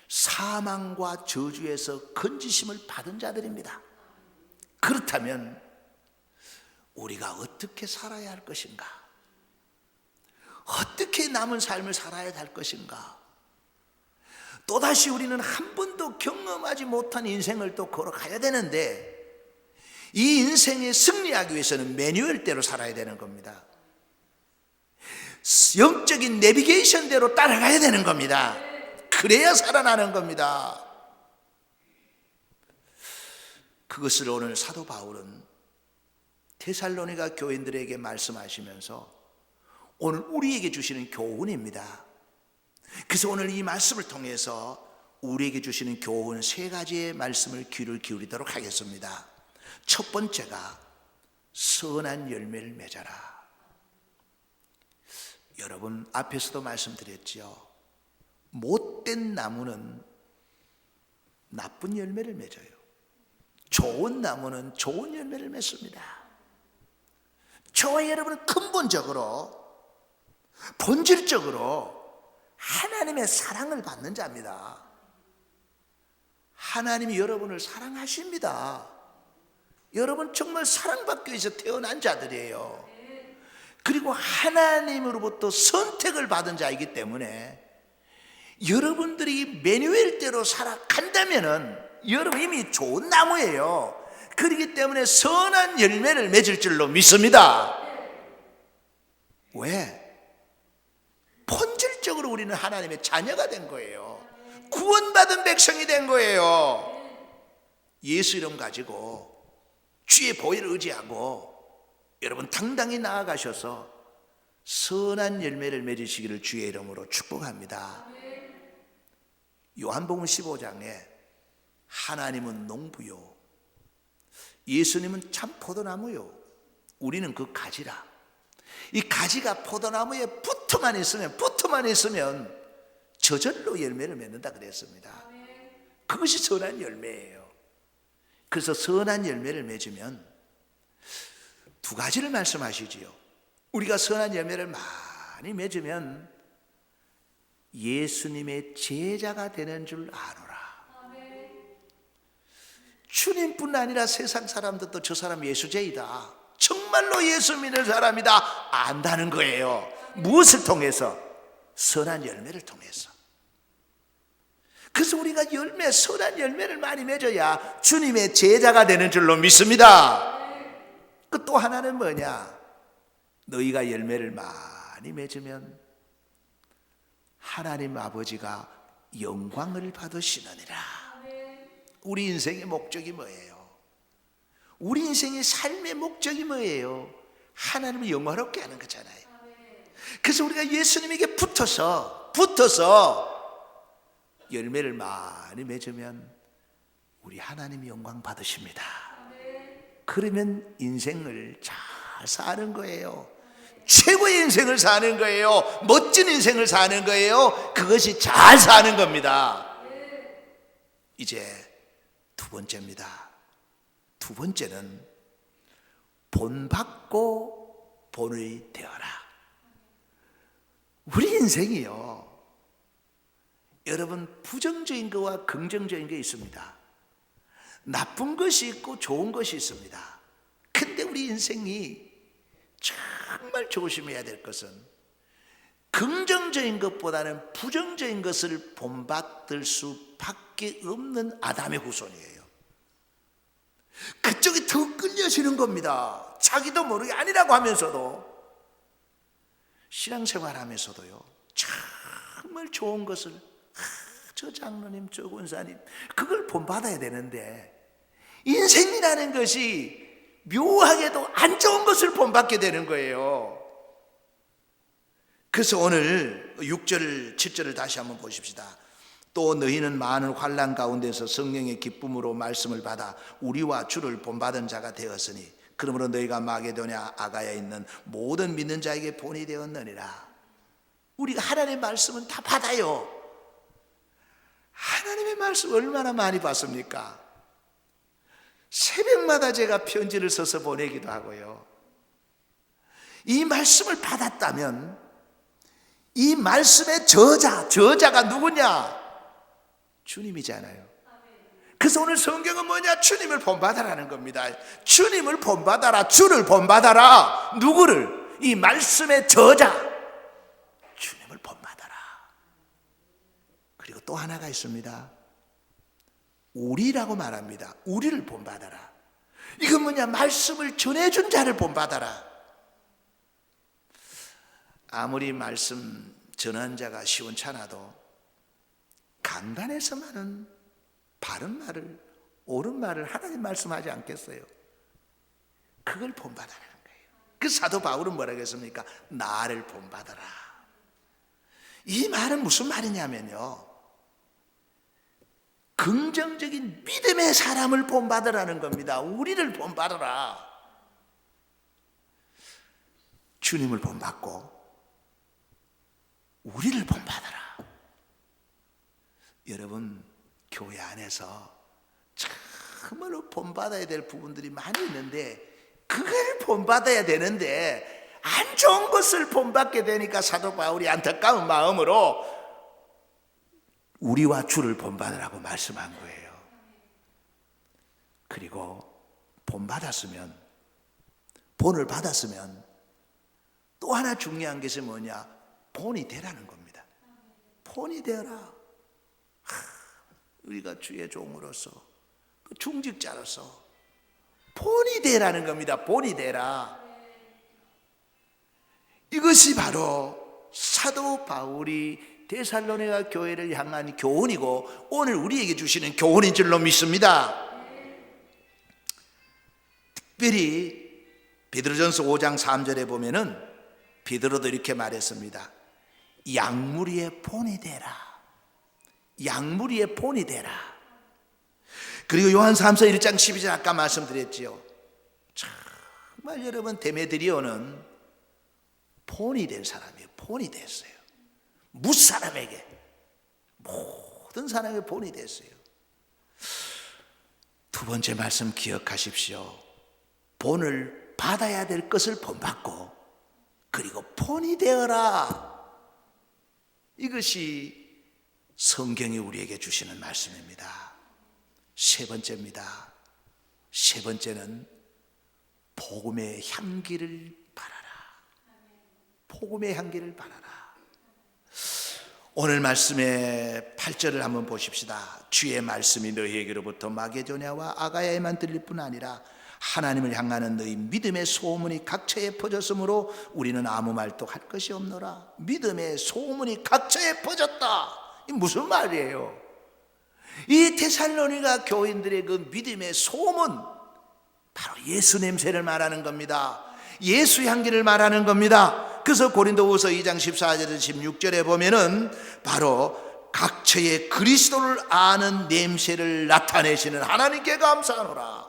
사망과 저주에서 건지심을 받은 자들입니다. 그렇다면 우리가 어떻게 살아야 할 것인가? 어떻게 남은 삶을 살아야 할 것인가? 또다시 우리는 한 번도 경험하지 못한 인생을 또 걸어가야 되는데, 이 인생에 승리하기 위해서는 매뉴얼대로 살아야 되는 겁니다. 영적인 내비게이션대로 따라가야 되는 겁니다. 그래야 살아나는 겁니다. 그것을 오늘 사도 바울은 데살로니가 교인들에게 말씀하시면서 오늘 우리에게 주시는 교훈입니다. 그래서 오늘 이 말씀을 통해서 우리에게 주시는 교훈 3가지의 말씀을 귀를 기울이도록 하겠습니다. 첫 번째가 선한 열매를 맺어라. 여러분, 앞에서도 말씀드렸지요. 못된 나무는 나쁜 열매를 맺어요. 좋은 나무는 좋은 열매를 맺습니다. 저와 여러분은 근본적으로, 본질적으로 하나님의 사랑을 받는 자입니다. 하나님이 여러분을 사랑하십니다. 여러분 정말 사랑받기 위해서 태어난 자들이에요. 그리고 하나님으로부터 선택을 받은 자이기 때문에 여러분들이 매뉴얼대로 살아간다면은 여러분 이미 좋은 나무예요. 그렇기 때문에 선한 열매를 맺을 줄로 믿습니다. 왜? 본질적으로 우리는 하나님의 자녀가 된 거예요. 구원받은 백성이 된 거예요. 예수 이름 가지고 주의 보혈을 의지하고 여러분 당당히 나아가셔서 선한 열매를 맺으시기를 주의 이름으로 축복합니다. 요한복음 15장에 하나님은 농부요, 예수님은 참 포도나무요, 우리는 그 가지라. 이 가지가 포도나무에 붙어만 있으면 저절로 열매를 맺는다 그랬습니다. 그것이 선한 열매예요. 그래서 선한 열매를 맺으면 2가지를 말씀하시지요. 우리가 선한 열매를 많이 맺으면 예수님의 제자가 되는 줄 아노라. 주님뿐 아니라 세상 사람들도 저 사람 예수제이다, 정말로 예수 믿는 사람이다 안다는 거예요. 무엇을 통해서? 선한 열매를 통해서. 그래서 우리가 선한 열매를 많이 맺어야 주님의 제자가 되는 줄로 믿습니다. 그 또 하나는 뭐냐? 너희가 열매를 많이 맺으면 하나님 아버지가 영광을 받으시느니라. 우리 인생의 목적이 뭐예요? 우리 인생의 삶의 목적이 뭐예요? 하나님을 영화롭게 하는 거잖아요. 그래서 우리가 예수님에게 붙어서 열매를 많이 맺으면 우리 하나님이 영광 받으십니다. 그러면 인생을 잘 사는 거예요. 최고의 인생을 사는 거예요. 멋진 인생을 사는 거예요. 그것이 잘 사는 겁니다. 이제 두 번째입니다. 두 번째는 본받고 본의 되어라. 우리 인생이요, 여러분, 부정적인 것과 긍정적인 게 있습니다. 나쁜 것이 있고 좋은 것이 있습니다. 근데 우리 인생이 정말 조심해야 될 것은 긍정적인 것보다는 부정적인 것을 본받을 수밖에 없는 아담의 후손이에요. 그쪽이 더 끌려지는 겁니다. 자기도 모르게 아니라고 하면서도, 신앙생활 하면서도요, 정말 좋은 것을, 저 장로님, 저 권사님, 그걸 본받아야 되는데 인생이라는 것이 묘하게도 안 좋은 것을 본받게 되는 거예요. 그래서 오늘 6절, 7절을 다시 한번 보십시다. 또 너희는 많은 환난 가운데서 성령의 기쁨으로 말씀을 받아 우리와 주를 본받은 자가 되었으니 그러므로 너희가 마게도냐 아가야에 있는 모든 믿는 자에게 본이 되었느니라. 우리가 하나님의 말씀은 다 받아요. 하나님의 말씀 얼마나 많이 받습니까? 새벽마다 제가 편지를 써서 보내기도 하고요. 이 말씀을 받았다면 이 말씀의 저자가 누구냐? 주님이잖아요. 그래서 오늘 성경은 뭐냐? 주님을 본받아라는 겁니다. 주님을 본받아라. 주를 본받아라. 누구를? 이 말씀의 저자 주님을 본받아라. 그리고 또 하나가 있습니다. 우리라고 말합니다. 우리를 본받아라. 이건 뭐냐? 말씀을 전해준 자를 본받아라. 아무리 말씀 전한 자가 시원찮아도 간간해서만은 바른 말을, 옳은 말을 하나님 말씀하지 않겠어요? 그걸 본받아라는 거예요. 그 사도 바울은 뭐라고 했습니까? 나를 본받아라. 이 말은 무슨 말이냐면요, 긍정적인 믿음의 사람을 본받으라는 겁니다. 우리를 본받아라. 주님을 본받고 우리를 본받아라. 여러분, 교회 안에서 참으로 본받아야 될 부분들이 많이 있는데 그걸 본받아야 되는데 안 좋은 것을 본받게 되니까 사도 바울이 안타까운 마음으로 우리와 주를 본받으라고 말씀한 거예요. 그리고 본받았으면, 본을 받았으면 또 하나 중요한 것이 뭐냐? 본이 되라는 겁니다. 본이 되어라. 우리가 주의 종으로서, 중직자로서 본이 되라는 겁니다. 본이 되라. 이것이 바로 사도 바울이 데살로니가 교회를 향한 교훈이고 오늘 우리에게 주시는 교훈인 줄로 믿습니다. 특별히 베드로전서 5장 3절에 보면은 베드로도 이렇게 말했습니다. 양무리의 본이 되라. 양무리의 본이 되라. 그리고 요한삼서 1장 12절 아까 말씀드렸지요. 정말 여러분, 데메드리오는 본이 된 사람이에요. 본이 됐어요. 무사람에게, 모든 사람에게 본이 됐어요. 두 번째 말씀 기억하십시오. 본을 받아야 될 것을 본받고 그리고 본이 되어라. 이것이 성경이 우리에게 주시는 말씀입니다. 세 번째입니다. 세 번째는 복음의 향기를 바라라. 복음의 향기를 바라라. 오늘 말씀의 8절을 한번 보십시다. 주의 말씀이 너희에게로부터 마게도냐와 아가야에만 들릴 뿐 아니라 하나님을 향하는 너희 믿음의 소문이 각처에 퍼졌으므로 우리는 아무 말도 할 것이 없노라. 믿음의 소문이 각처에 퍼졌다. 이 무슨 말이에요? 이 데살로니가 교인들의 그 믿음의 소문, 바로 예수 냄새를 말하는 겁니다. 예수 향기를 말하는 겁니다. 그래서 고린도후서 2장 14절에서 16절에 보면은 바로 각처에 그리스도를 아는 냄새를 나타내시는 하나님께 감사하노라.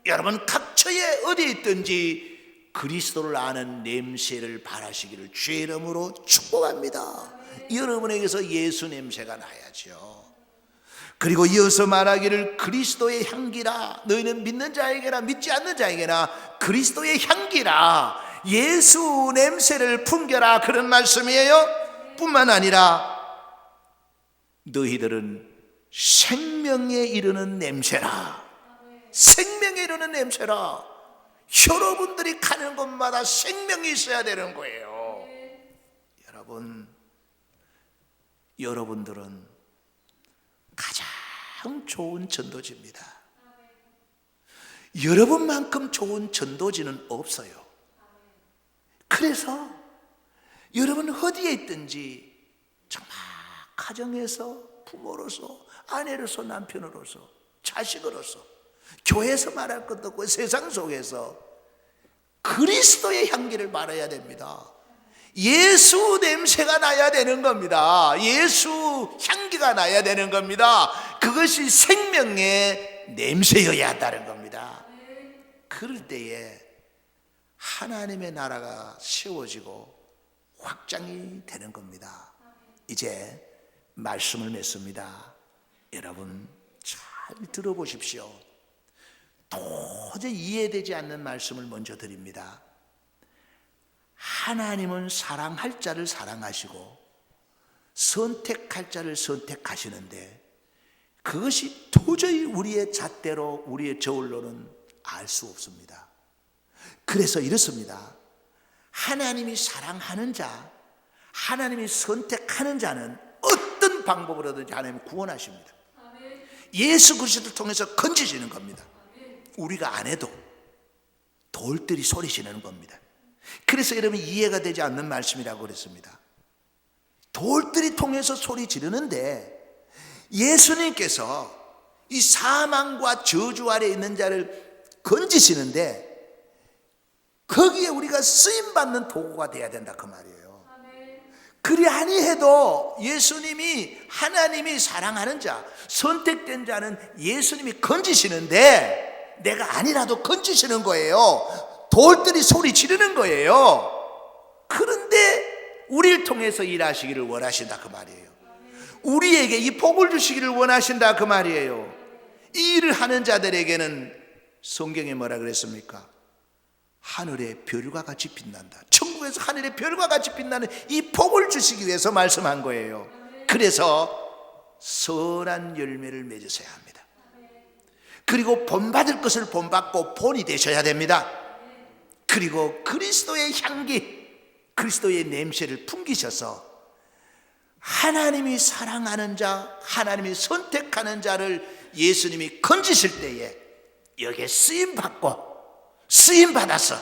여러분 각처에 어디에 있든지 그리스도를 아는 냄새를 바라시기를 주의 이름으로 축복합니다. 여러분에게서 예수 냄새가 나야죠. 그리고 이어서 말하기를 그리스도의 향기라. 너희는 믿는 자에게나 믿지 않는 자에게나 그리스도의 향기라. 예수 냄새를 풍겨라. 그런 말씀이에요. 뿐만 아니라 너희들은 생명에 이르는 냄새라. 생명에 이르는 냄새라. 여러분들이 가는 곳마다 생명이 있어야 되는 거예요. 여러분들은 가장 좋은 전도지입니다. 여러분만큼 좋은 전도지는 없어요. 그래서 여러분 어디에 있든지 정말 가정에서 부모로서 아내로서 남편으로서 자식으로서 교회에서 말할 것도 없고 세상 속에서 그리스도의 향기를 말해야 됩니다. 예수 냄새가 나야 되는 겁니다. 예수 향기가 나야 되는 겁니다. 그것이 생명의 냄새여야 한다는 겁니다. 그럴 때에 하나님의 나라가 세워지고 확장이 되는 겁니다. 이제 말씀을 맺습니다. 여러분 잘 들어보십시오. 도저히 이해되지 않는 말씀을 먼저 드립니다. 하나님은 사랑할 자를 사랑하시고 선택할 자를 선택하시는데 그것이 도저히 우리의 잣대로 우리의 저울로는 알 수 없습니다. 그래서 이렇습니다. 하나님이 사랑하는 자, 하나님이 선택하는 자는 어떤 방법으로든지 하나님은 구원하십니다. 예수 그리스도를 통해서 건지시는 겁니다. 우리가 안 해도 돌들이 소리 지르는 겁니다. 그래서 여러분 이해가 되지 않는 말씀이라고 그랬습니다. 돌들이 통해서 소리 지르는데 예수님께서 이 사망과 저주 아래 있는 자를 건지시는데 거기에 우리가 쓰임받는 도구가 돼야 된다 그 말이에요. 그리 아니해도 예수님이 하나님이 사랑하는 자, 선택된 자는 예수님이 건지시는데 내가 아니라도 건지시는 거예요. 돌들이 소리 지르는 거예요. 그런데 우리를 통해서 일하시기를 원하신다 그 말이에요. 우리에게 이 복을 주시기를 원하신다 그 말이에요. 이 일을 하는 자들에게는 성경에 뭐라 그랬습니까? 하늘의 별과 같이 빛난다. 천국에서 하늘의 별과 같이 빛나는 이 복을 주시기 위해서 말씀한 거예요. 그래서 선한 열매를 맺으셔야 합니다. 그리고 본받을 것을 본받고 본이 되셔야 됩니다. 그리고 그리스도의 향기, 그리스도의 냄새를 풍기셔서 하나님이 사랑하는 자, 하나님이 선택하는 자를 예수님이 건지실 때에 여기에 쓰임받고 쓰임받아서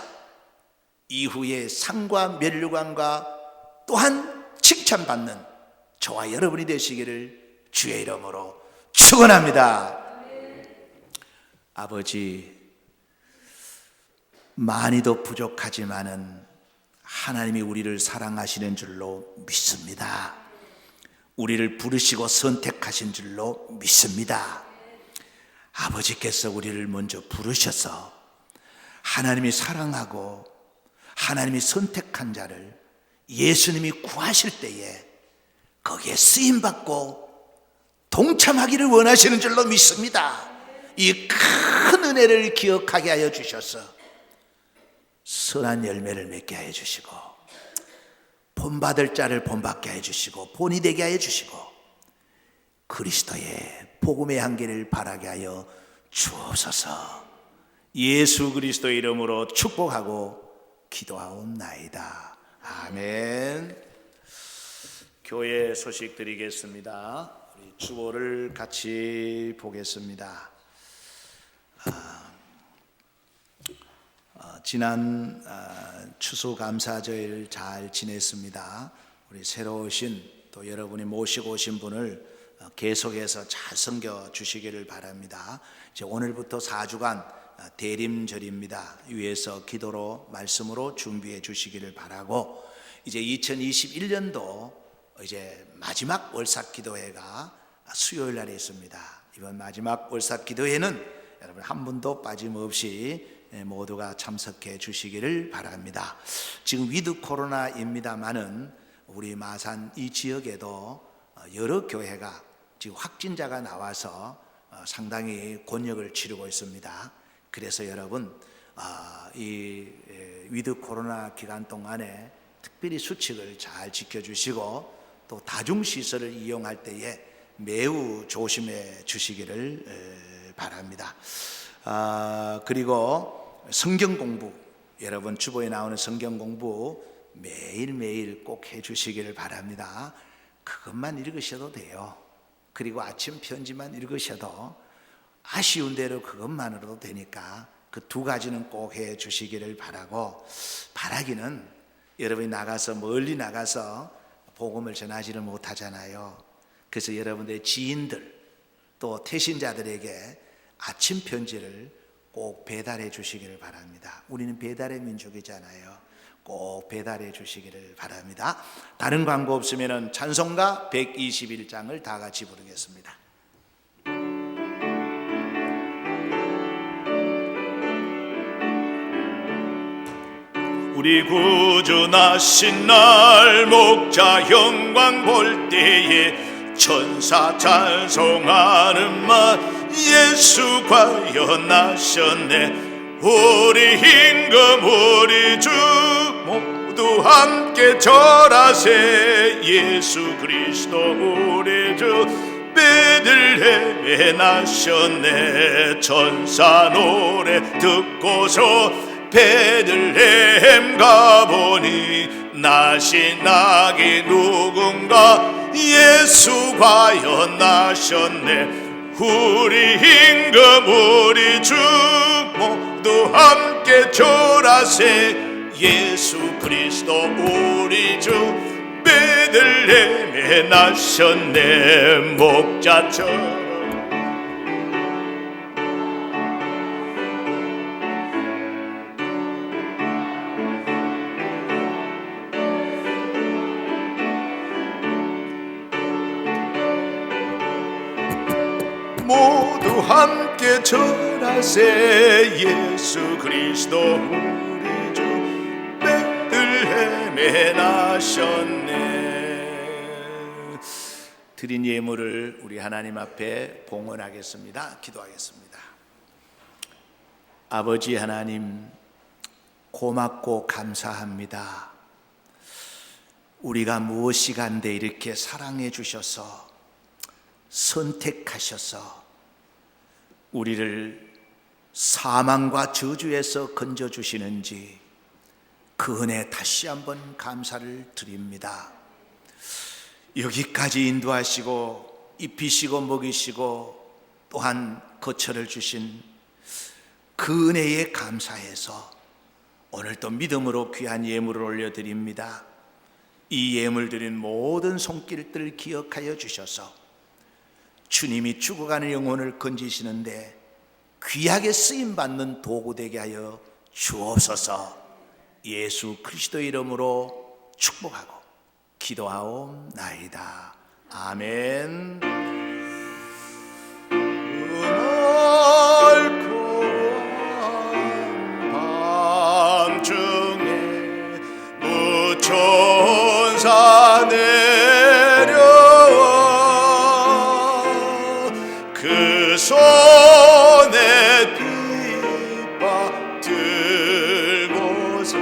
이후에 상과 면류관과 또한 칭찬받는 저와 여러분이 되시기를 주의 이름으로 축원합니다. 아버지, 많이도 부족하지만은 하나님이 우리를 사랑하시는 줄로 믿습니다. 우리를 부르시고 선택하신 줄로 믿습니다. 아버지께서 우리를 먼저 부르셔서 하나님이 사랑하고 하나님이 선택한 자를 예수님이 구하실 때에 거기에 쓰임받고 동참하기를 원하시는 줄로 믿습니다. 이 큰 은혜를 기억하게 하여 주셔서 선한 열매를 맺게 하여 주시고 본받을 자를 본받게 하여 주시고 본이 되게 하여 주시고 그리스도의 복음의 향기를 바라게 하여 주옵소서. 예수 그리스도의 이름으로 축복하고 기도하옵나이다. 아멘. 교회 소식 드리겠습니다. 우리 주보를 같이 보겠습니다. 지난 추수감사절 잘 지냈습니다. 우리 새로 오신 또 여러분이 모시고 오신 분을 계속해서 잘 섬겨 주시기를 바랍니다. 이제 오늘부터 4주간 대림절입니다. 위에서 기도로 말씀으로 준비해 주시기를 바라고, 이제 2021년도 이제 마지막 월삭기도회가 수요일 날에 있습니다. 이번 마지막 월삭기도회는 여러분 한 분도 빠짐없이 모두가 참석해 주시기를 바랍니다. 지금 위드 코로나입니다만은 우리 마산 이 지역에도 여러 교회가 지금 확진자가 나와서 상당히 곤욕을 치르고 있습니다. 그래서 여러분 이 위드 코로나 기간 동안에 특별히 수칙을 잘 지켜주시고 또 다중시설을 이용할 때에 매우 조심해 주시기를 바랍니다. 그리고 성경 공부, 여러분 주보에 나오는 성경 공부 매일매일 꼭 해주시기를 바랍니다. 그것만 읽으셔도 돼요. 그리고 아침 편지만 읽으셔도 아쉬운 대로 그것만으로도 되니까 그 두 가지는 꼭 해주시기를 바라고, 바라기는 여러분이 나가서 멀리 나가서 복음을 전하지를 못하잖아요. 그래서 여러분들의 지인들 또 태신자들에게 아침 편지를 꼭 배달해 주시기를 바랍니다. 우리는 배달의 민족이잖아요. 꼭 배달해 주시기를 바랍니다. 다른 광고 없으면 찬송가 121장을 다 같이 부르겠습니다. 우리 구주 나신 날 목자 영광 볼 때에 천사 찬송하는 맛 예수 과연 나셨네. 우리 임금 우리 주 모두 함께 절하세. 예수 그리스도 우리 주 베들레헴에 나셨네. 천사 노래 듣고서 베들레헴 가보니 나신 아기 누군가 예수 과연 나셨네. 우리 임금 우리 주 모두 함께 절하세. 예수 그리스도 우리 주 베들레헴에 나셨네. 목자처럼 모두 함께 절하세. 예수 그리스도 우리 주 베들레헴에 나셨네. 드린 예물을 우리 하나님 앞에 봉헌하겠습니다. 기도하겠습니다. 아버지 하나님, 고맙고 감사합니다. 우리가 무엇이 간데 이렇게 사랑해 주셔서 선택하셔서 우리를 사망과 저주에서 건져주시는지 그 은혜 다시 한번 감사를 드립니다. 여기까지 인도하시고 입히시고 먹이시고 또한 거처를 주신 그 은혜에 감사해서 오늘 또 믿음으로 귀한 예물을 올려드립니다. 이 예물 드린 모든 손길들 기억하여 주셔서 주님이 죽어가는 영혼을 건지시는데 귀하게 쓰임받는 도구 되게 하여 주옵소서. 예수 그리스도의 이름으로 축복하고 기도하옵나이다. 아멘. 넓고 밤중에 무천사 내려와 그 손에 빗바 들고서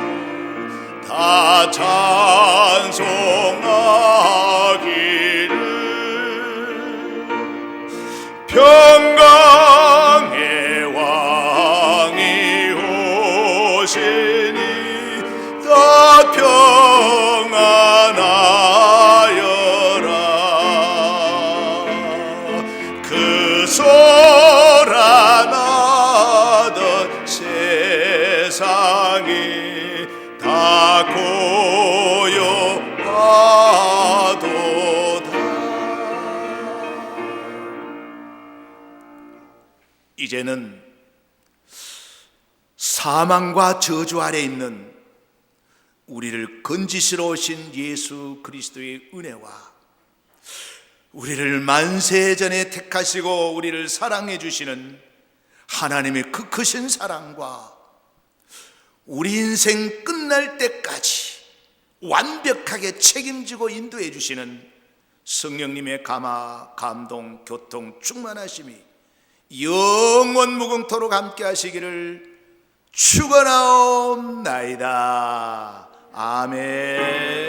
다 찬송하기를 평강의 왕이 오시니 다 평안하여 이제는 사망과 저주 아래 있는 우리를 건지시러 오신 예수 그리스도의 은혜와 우리를 만세전에 택하시고 우리를 사랑해 주시는 하나님의 그 크신 사랑과 우리 인생 끝날 때까지 완벽하게 책임지고 인도해 주시는 성령님의 감화, 감동, 교통, 충만하심이 영원 무궁토록 함께 하시기를 축원하옵나이다. 아멘.